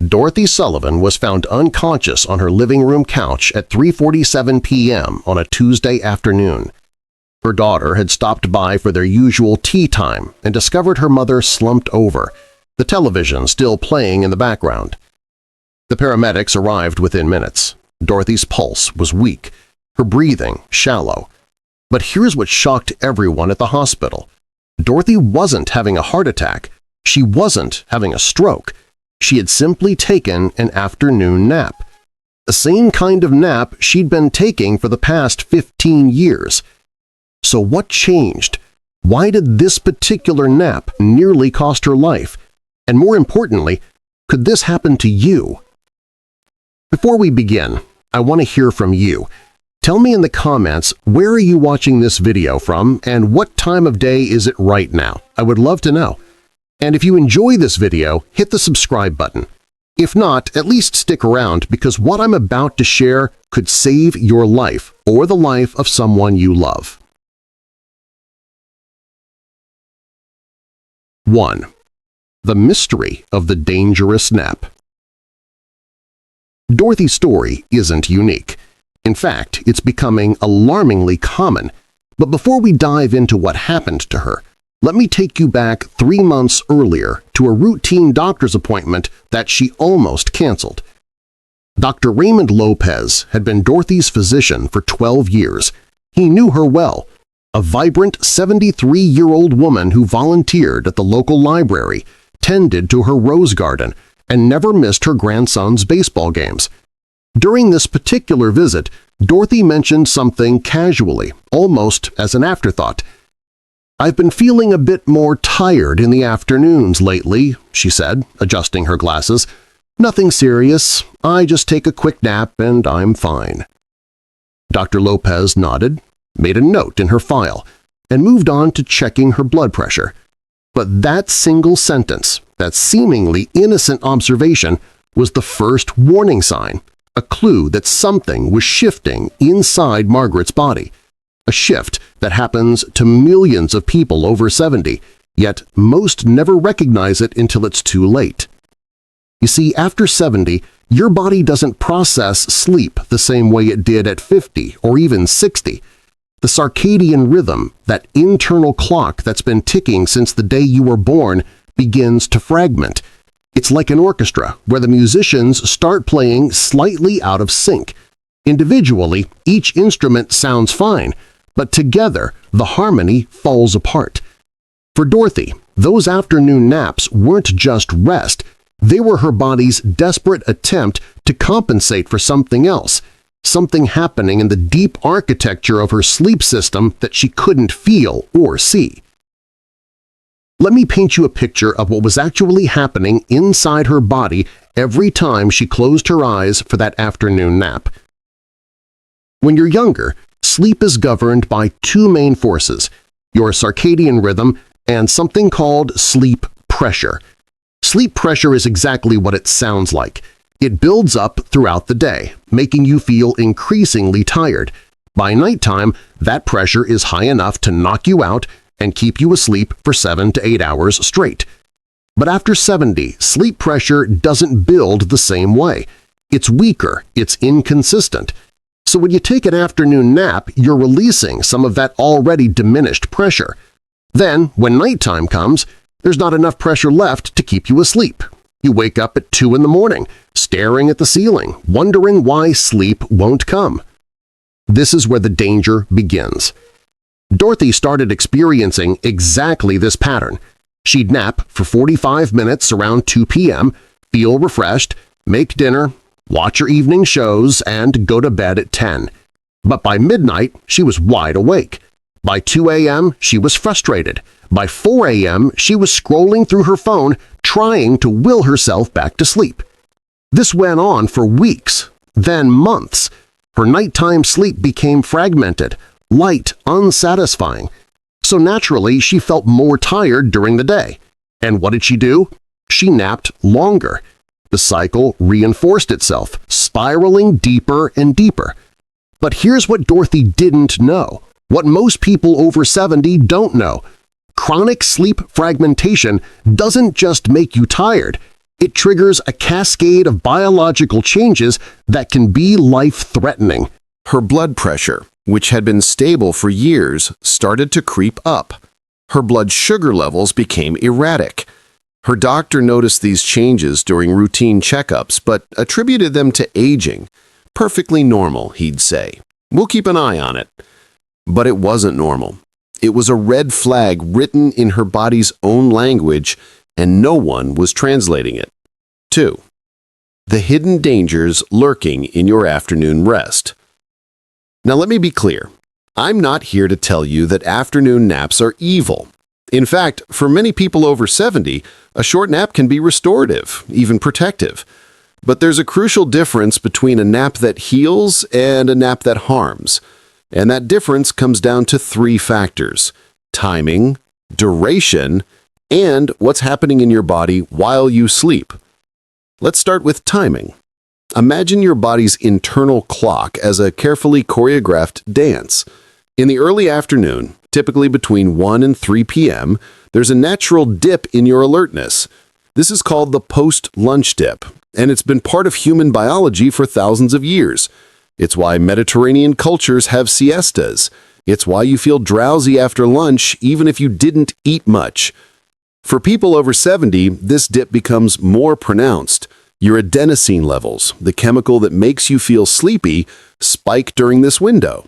Dorothy Sullivan was found unconscious on her living room couch at 3:47 p.m. on a Tuesday afternoon. Her daughter had stopped by for their usual tea time and discovered her mother slumped over, the television still playing in the background. The paramedics arrived within minutes. Dorothy's pulse was weak, her breathing shallow. But here's what shocked everyone at the hospital. Dorothy wasn't having a heart attack. She wasn't having a stroke. She had simply taken an afternoon nap. The same kind of nap she'd been taking for the past 15 years. So what changed? Why did this particular nap nearly cost her life? And more importantly, could this happen to you? Before we begin, I want to hear from you. Tell me in the comments, where are you watching this video from and what time of day is it right now? I would love to know. And if you enjoy this video, hit the subscribe button. If not, at least stick around because what I'm about to share could save your life or the life of someone you love. 1. The mystery of the dangerous nap. Dorothy's story isn't unique. In fact, it's becoming alarmingly common. But before we dive into what happened to her, let me take you back 3 months earlier to a routine doctor's appointment that she almost canceled. Dr. Raymond Lopez had been Dorothy's physician for 12 years. He knew her well, a vibrant 73-year-old woman who volunteered at the local library, tended to her rose garden, and never missed her grandson's baseball games. During this particular visit, Dorothy mentioned something casually, almost as an afterthought. "I've been feeling a bit more tired in the afternoons lately," she said, adjusting her glasses. "Nothing serious. I just take a quick nap and I'm fine." Dr. Lopez nodded, made a note in her file, and moved on to checking her blood pressure. But that single sentence, that seemingly innocent observation, was the first warning sign, a clue that something was shifting inside Margaret's body. A shift that happens to millions of people over 70, yet most never recognize it until it's too late. You see, after 70, your body doesn't process sleep the same way it did at 50 or even 60. The circadian rhythm, that internal clock that's been ticking since the day you were born, begins to fragment. It's like an orchestra where the musicians start playing slightly out of sync. Individually, each instrument sounds fine, but together the harmony falls apart. For Dorothy, those afternoon naps weren't just rest, they were her body's desperate attempt to compensate for something else, something happening in the deep architecture of her sleep system that she couldn't feel or see. Let me paint you a picture of what was actually happening inside her body every time she closed her eyes for that afternoon nap. When you're younger, sleep is governed by two main forces, your circadian rhythm and something called sleep pressure. Sleep pressure is exactly what it sounds like. It builds up throughout the day, making you feel increasingly tired. By nighttime, that pressure is high enough to knock you out and keep you asleep for 7 to 8 hours straight. But after 70, sleep pressure doesn't build the same way. It's weaker, it's inconsistent. So when you take an afternoon nap, you're releasing some of that already diminished pressure. Then, when nighttime comes, there's not enough pressure left to keep you asleep. You wake up at 2 in the morning, staring at the ceiling, wondering why sleep won't come. This is where the danger begins. Dorothy started experiencing exactly this pattern. She'd nap for 45 minutes around 2 p.m., feel refreshed, make dinner, watch her evening shows, and go to bed at 10. But by midnight, she was wide awake. By 2 a.m., she was frustrated. By 4 a.m., she was scrolling through her phone, trying to will herself back to sleep. This went on for weeks, then months. Her nighttime sleep became fragmented, light, unsatisfying. So naturally, she felt more tired during the day. And what did she do? She napped longer. The cycle reinforced itself, spiraling deeper and deeper. But here's what Dorothy didn't know, what most people over 70 don't know. Chronic sleep fragmentation doesn't just make you tired, It triggers a cascade of biological changes that can be life-threatening. Her blood pressure, which had been stable for years, started to creep up. Her blood sugar levels became erratic. Her doctor noticed these changes during routine checkups, but attributed them to aging. Perfectly normal, he'd say. We'll keep an eye on it. But it wasn't normal. It was a red flag written in her body's own language, and no one was translating it. 2. The hidden dangers lurking in your afternoon rest. Now let me be clear. I'm not here to tell you that afternoon naps are evil. In fact, for many people over 70, a short nap can be restorative, even protective. But there's a crucial difference between a nap that heals and a nap that harms. And that difference comes down to 3 factors: timing, duration, and what's happening in your body while you sleep. Let's start with timing. Imagine your body's internal clock as a carefully choreographed dance. In the early afternoon, typically between 1 and 3 p.m., there's a natural dip in your alertness. This is called the post-lunch dip, and it's been part of human biology for thousands of years. It's why Mediterranean cultures have siestas. It's why you feel drowsy after lunch even if you didn't eat much. For people over 70, this dip becomes more pronounced. Your adenosine levels, the chemical that makes you feel sleepy, spike during this window.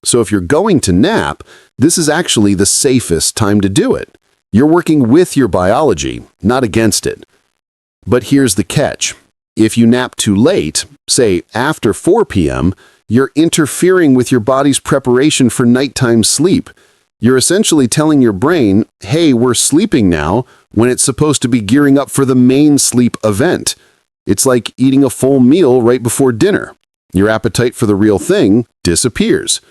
So if you're going to nap, this is actually the safest time to do it. You're working with your biology, not against it. But here's the catch. If you nap too late, say after 4 p.m., you're interfering with your body's preparation for nighttime sleep. You're essentially telling your brain, hey, we're sleeping now, when it's supposed to be gearing up for the main sleep event. It's like eating a full meal right before dinner. Your appetite for the real thing disappears.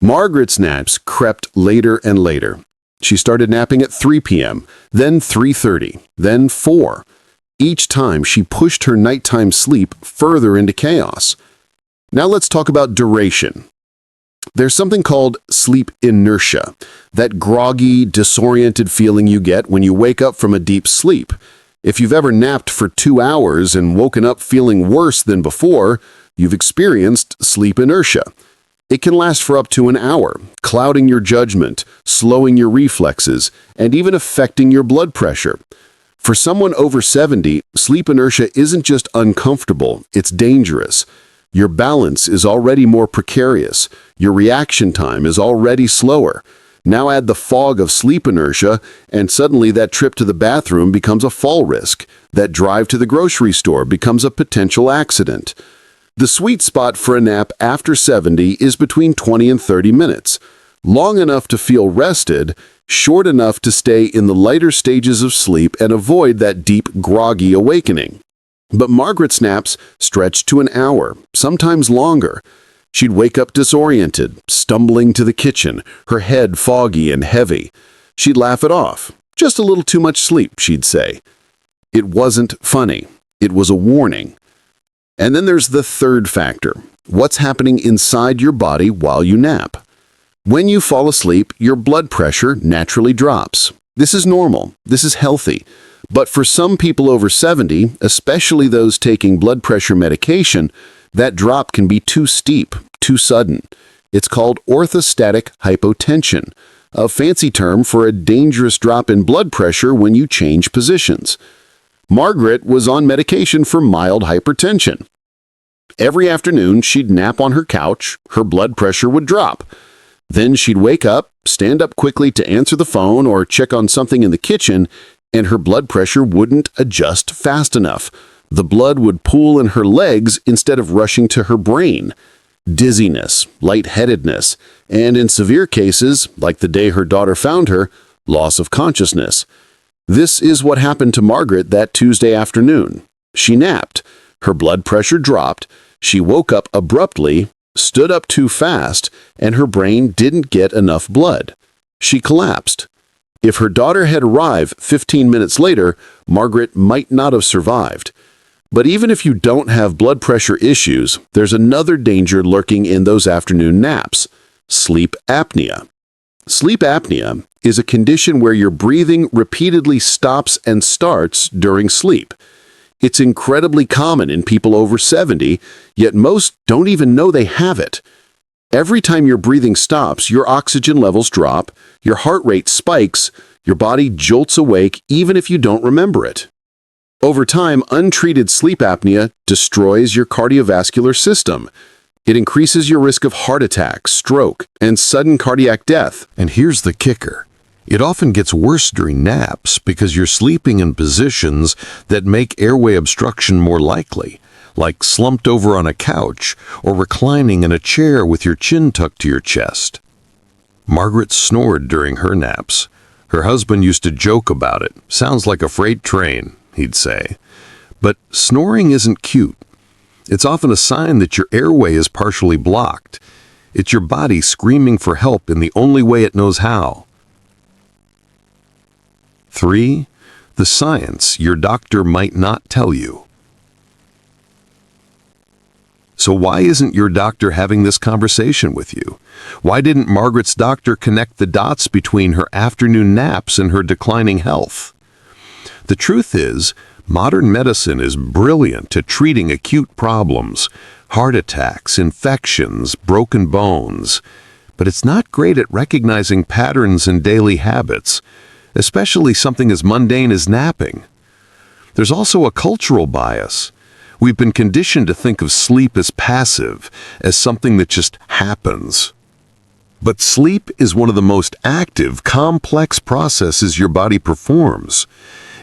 Margaret's naps crept later and later. She started napping at 3 p.m., then 3:30, then 4. Each time she pushed her nighttime sleep further into chaos. Now let's talk about duration. There's something called sleep inertia, that groggy, disoriented feeling you get when you wake up from a deep sleep. If you've ever napped for 2 hours and woken up feeling worse than before, you've experienced sleep inertia. It can last for up to an hour, clouding your judgment, slowing your reflexes, and even affecting your blood pressure. For someone over 70, sleep inertia isn't just uncomfortable, it's dangerous. Your balance is already more precarious. Your reaction time is already slower. Now add the fog of sleep inertia, and suddenly that trip to the bathroom becomes a fall risk. That drive to the grocery store becomes a potential accident. The sweet spot for a nap after 70 is between 20 and 30 minutes. Long enough to feel rested, short enough to stay in the lighter stages of sleep and avoid that deep, groggy awakening. But Margaret's naps stretched to an hour, sometimes longer. She'd wake up disoriented, stumbling to the kitchen, her head foggy and heavy. She'd laugh it off. Just a little too much sleep, she'd say. It wasn't funny. It was a warning. And then there's the third factor. What's happening inside your body while you nap? When you fall asleep, your blood pressure naturally drops. This is normal. This is healthy. But for some people over 70, especially those taking blood pressure medication, that drop can be too steep, too sudden. It's called orthostatic hypotension, a fancy term for a dangerous drop in blood pressure when you change positions. Margaret was on medication for mild hypertension. Every afternoon, she'd nap on her couch, her blood pressure would drop. Then she'd wake up, stand up quickly to answer the phone or check on something in the kitchen, and her blood pressure wouldn't adjust fast enough. The blood would pool in her legs instead of rushing to her brain. Dizziness, lightheadedness, and in severe cases, like the day her daughter found her, loss of consciousness. This is what happened to Margaret that Tuesday afternoon. She napped. Her blood pressure dropped. She woke up abruptly, stood up too fast, and her brain didn't get enough blood. She collapsed. If her daughter had arrived 15 minutes later, Margaret might not have survived. But even if you don't have blood pressure issues, there's another danger lurking in those afternoon naps: sleep apnea. Sleep apnea is a condition where your breathing repeatedly stops and starts during sleep. It's incredibly common in people over 70, yet most don't even know they have it. Every time your breathing stops, your oxygen levels drop, your heart rate spikes, your body jolts awake even if you don't remember it. Over time, untreated sleep apnea destroys your cardiovascular system. It increases your risk of heart attack, stroke, and sudden cardiac death. And here's the kicker. It often gets worse during naps because you're sleeping in positions that make airway obstruction more likely, like slumped over on a couch or reclining in a chair with your chin tucked to your chest. Margaret snored during her naps. Her husband used to joke about it. Sounds like a freight train, he'd say. But snoring isn't cute. It's often a sign that your airway is partially blocked. It's your body screaming for help in the only way it knows how. 3. The science your doctor might not tell you. So why isn't your doctor having this conversation with you? Why didn't Margaret's doctor connect the dots between her afternoon naps and her declining health? The truth is, modern medicine is brilliant at treating acute problems, heart attacks, infections, broken bones, but it's not great at recognizing patterns in daily habits, especially something as mundane as napping. There's also a cultural bias. We've been conditioned to think of sleep as passive, as something that just happens. But sleep is one of the most active, complex processes your body performs.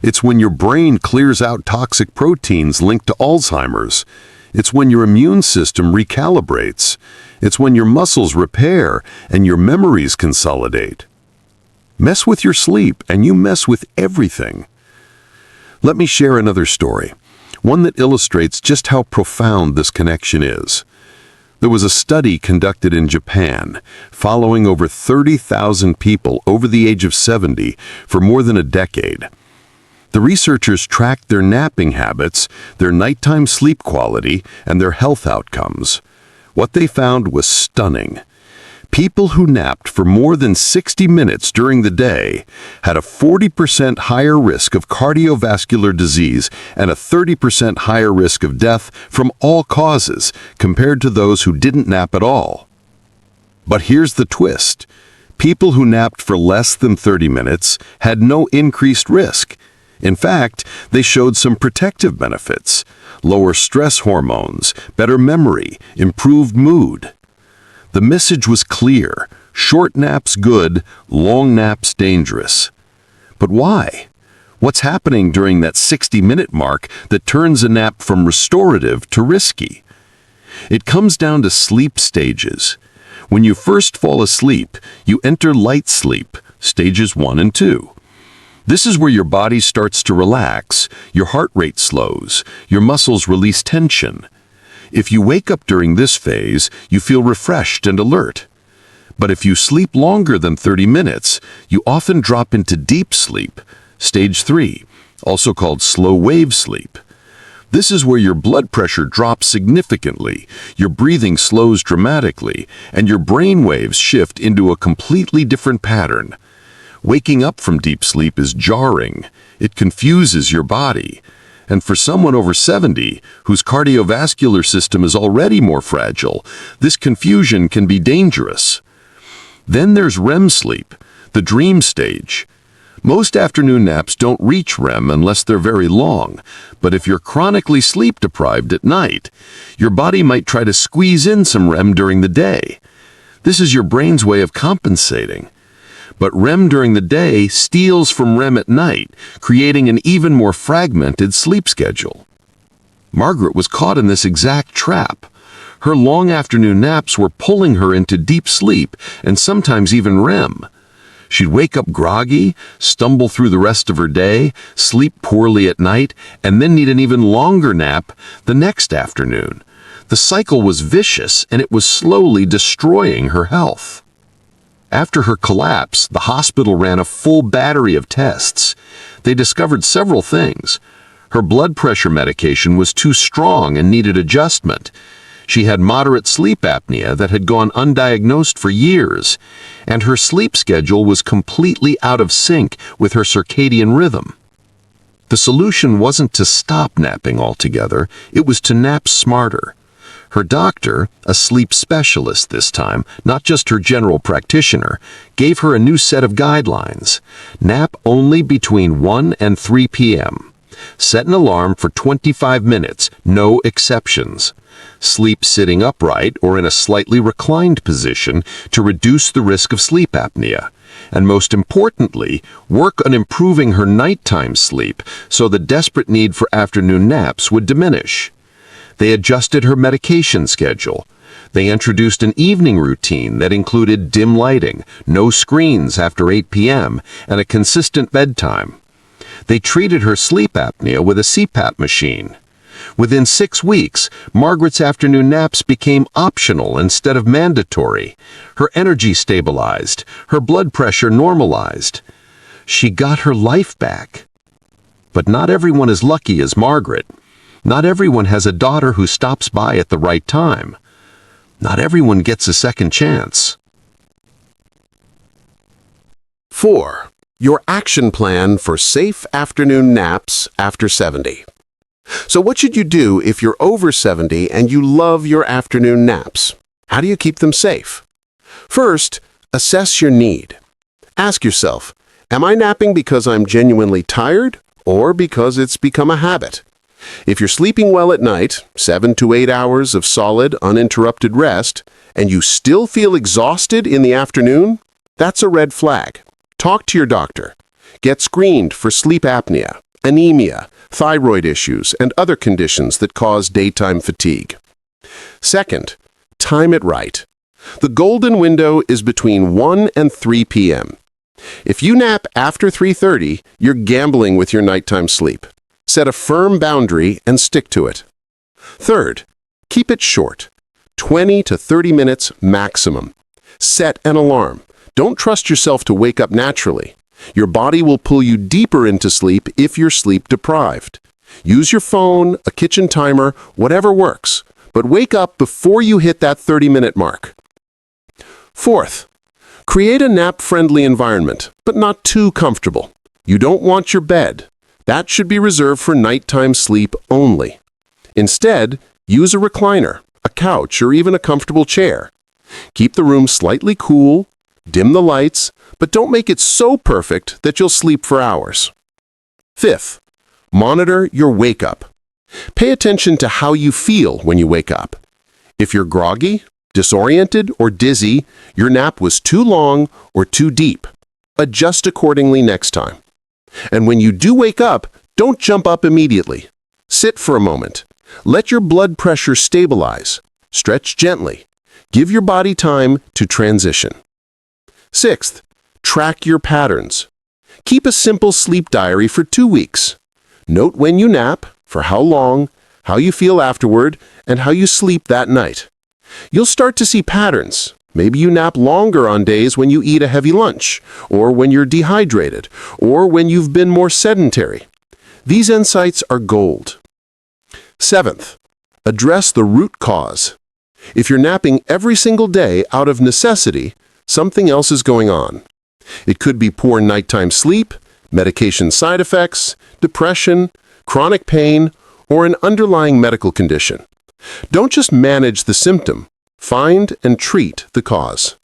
It's when your brain clears out toxic proteins linked to Alzheimer's. It's when your immune system recalibrates. It's when your muscles repair and your memories consolidate. Mess with your sleep and you mess with everything. Let me share another story, one that illustrates just how profound this connection is. There was a study conducted in Japan, following over 30,000 people over the age of 70 for more than a decade. The researchers tracked their napping habits, their nighttime sleep quality, and their health outcomes. What they found was stunning. People who napped for more than 60 minutes during the day had a 40% higher risk of cardiovascular disease and a 30% higher risk of death from all causes compared to those who didn't nap at all. But here's the twist. People who napped for less than 30 minutes had no increased risk. In fact, they showed some protective benefits: lower stress hormones, better memory, improved mood. The message was clear: short naps good, long naps dangerous. But why? What's happening during that 60-minute mark that turns a nap from restorative to risky? It comes down to sleep stages. When you first fall asleep, you enter light sleep, stages 1 and 2. This is where your body starts to relax, your heart rate slows, your muscles release tension. If you wake up during this phase, you feel refreshed and alert. But if you sleep longer than 30 minutes, you often drop into deep sleep, stage 3, also called slow wave sleep. This is where your blood pressure drops significantly, your breathing slows dramatically, and your brain waves shift into a completely different pattern. Waking up from deep sleep is jarring. It confuses your body. And for someone over 70, whose cardiovascular system is already more fragile, this confusion can be dangerous. Then there's REM sleep, the dream stage. Most afternoon naps don't reach REM unless they're very long, but if you're chronically sleep deprived at night, your body might try to squeeze in some REM during the day. This is your brain's way of compensating. But REM during the day steals from REM at night, creating an even more fragmented sleep schedule. Margaret was caught in this exact trap. Her long afternoon naps were pulling her into deep sleep and sometimes even REM. She'd wake up groggy, stumble through the rest of her day, sleep poorly at night, and then need an even longer nap the next afternoon. The cycle was vicious, and it was slowly destroying her health. After her collapse, the hospital ran a full battery of tests. They discovered several things. Her blood pressure medication was too strong and needed adjustment. She had moderate sleep apnea that had gone undiagnosed for years, and her sleep schedule was completely out of sync with her circadian rhythm. The solution wasn't to stop napping altogether, it was to nap smarter. Her doctor, a sleep specialist this time, not just her general practitioner, gave her a new set of guidelines. Nap only between 1 and 3 p.m. Set an alarm for 25 minutes, no exceptions. Sleep sitting upright or in a slightly reclined position to reduce the risk of sleep apnea. And most importantly, work on improving her nighttime sleep so the desperate need for afternoon naps would diminish. They adjusted her medication schedule. They introduced an evening routine that included dim lighting, no screens after 8 p.m., and a consistent bedtime. They treated her sleep apnea with a CPAP machine. Within 6 weeks, Margaret's afternoon naps became optional instead of mandatory. Her energy stabilized, her blood pressure normalized. She got her life back. But not everyone is lucky as Margaret. Not everyone has a daughter who stops by at the right time. Not everyone gets a second chance. 4. Your action plan for safe afternoon naps after 70. So what should you do if you're over 70 and you love your afternoon naps? How do you keep them safe? First, assess your need. Ask yourself, am I napping because I'm genuinely tired or because it's become a habit? If you're sleeping well at night, 7 to 8 hours of solid, uninterrupted rest, and you still feel exhausted in the afternoon, that's a red flag. Talk to your doctor. Get screened for sleep apnea, anemia, thyroid issues, and other conditions that cause daytime fatigue. Second, time it right. The golden window is between 1 and 3 p.m. If you nap after 3:30, you're gambling with your nighttime sleep. Set a firm boundary and stick to it. Third, keep it short, 20 to 30 minutes maximum. Set an alarm. Don't trust yourself to wake up naturally. Your body will pull you deeper into sleep if you're sleep deprived. Use your phone, a kitchen timer, whatever works, but wake up before you hit that 30-minute mark. Fourth, create a nap-friendly environment, but not too comfortable. You don't want your bed. That should be reserved for nighttime sleep only. Instead, use a recliner, a couch, or even a comfortable chair. Keep the room slightly cool, dim the lights, but don't make it so perfect that you'll sleep for hours. Fifth, monitor your wake-up. Pay attention to how you feel when you wake up. If you're groggy, disoriented, or dizzy, your nap was too long or too deep. Adjust accordingly next time. And when you do wake up, don't jump up immediately. Sit for a moment. Let your blood pressure stabilize. Stretch gently. Give your body time to transition. Sixth, track your patterns. Keep a simple sleep diary for 2 weeks. Note when you nap, for how long, how you feel afterward, and how you sleep that night. You'll start to see patterns. Maybe you nap longer on days when you eat a heavy lunch, or when you're dehydrated, or when you've been more sedentary. These insights are gold. Seventh, address the root cause. If you're napping every single day out of necessity, something else is going on. It could be poor nighttime sleep, medication side effects, depression, chronic pain, or an underlying medical condition. Don't just manage the symptom. Find and treat the cause.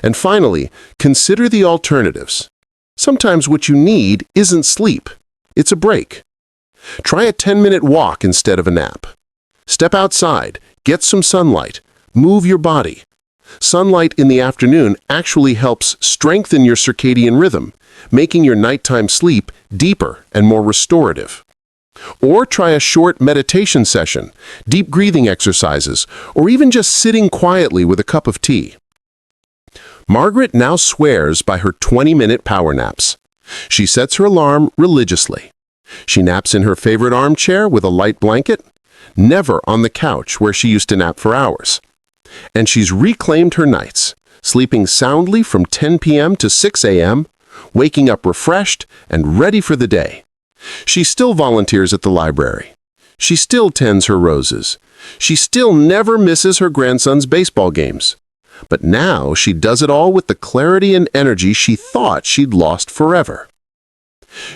And finally, consider the alternatives. Sometimes what you need isn't sleep. It's a break. Try a 10-minute walk instead of a nap. Step outside, get some sunlight, move your body. Sunlight in the afternoon actually helps strengthen your circadian rhythm, making your nighttime sleep deeper and more restorative. Or try a short meditation session, deep breathing exercises, or even just sitting quietly with a cup of tea. Margaret now swears by her 20-minute power naps. She sets her alarm religiously. She naps in her favorite armchair with a light blanket, never on the couch where she used to nap for hours. And she's reclaimed her nights, sleeping soundly from 10 p.m. to 6 a.m., waking up refreshed and ready for the day. She still volunteers at the library. She still tends her roses. She still never misses her grandson's baseball games. But now she does it all with the clarity and energy she thought she'd lost forever.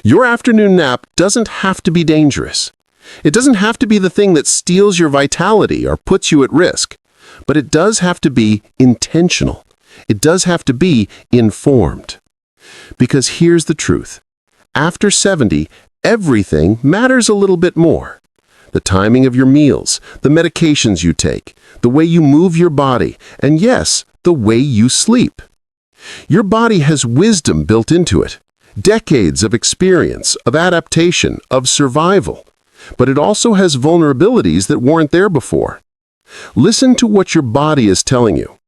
Your afternoon nap doesn't have to be dangerous. It doesn't have to be the thing that steals your vitality or puts you at risk, but it does have to be intentional. It does have to be informed. Because here's the truth. After 70, everything matters a little bit more. The timing of your meals, the medications you take, the way you move your body, and yes, the way you sleep. Your body has wisdom built into it, decades of experience, of adaptation, of survival. But it also has vulnerabilities that weren't there before. Listen to what your body is telling you.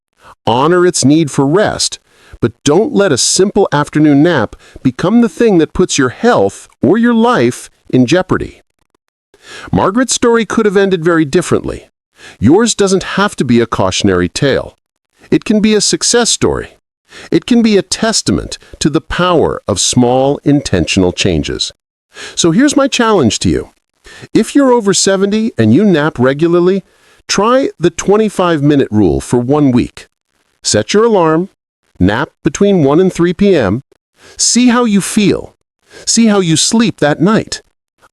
Honor its need for rest, but don't let a simple afternoon nap become the thing that puts your health or your life in jeopardy. Margaret's story could have ended very differently. Yours doesn't have to be a cautionary tale. It can be a success story. It can be a testament to the power of small, intentional changes. So here's my challenge to you. If you're over 70 and you nap regularly, try the 25-minute rule for 1 week. Set your alarm, nap between 1 and 3 p.m., see how you feel, see how you sleep that night.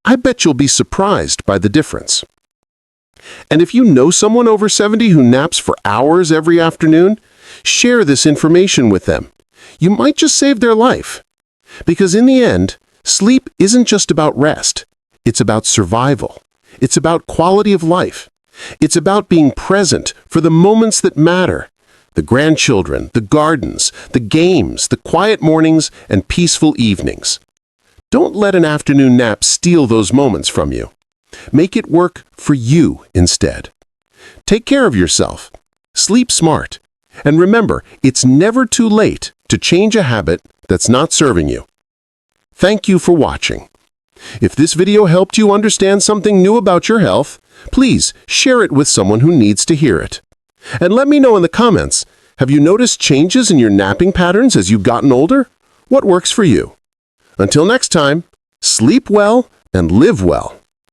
I bet you'll be surprised by the difference. And if you know someone over 70 who naps for hours every afternoon, share this information with them. You might just save their life. Because in the end, sleep isn't just about rest. It's about survival. It's about quality of life. It's about being present for the moments that matter. The grandchildren, the gardens, the games, the quiet mornings, and peaceful evenings. Don't let an afternoon nap steal those moments from you. Make it work for you instead. Take care of yourself. Sleep smart. And remember, it's never too late to change a habit that's not serving you. Thank you for watching. If this video helped you understand something new about your health, please share it with someone who needs to hear it. And let me know in the comments, have you noticed changes in your napping patterns as you've gotten older? What works for you? Until next time, sleep well and live well.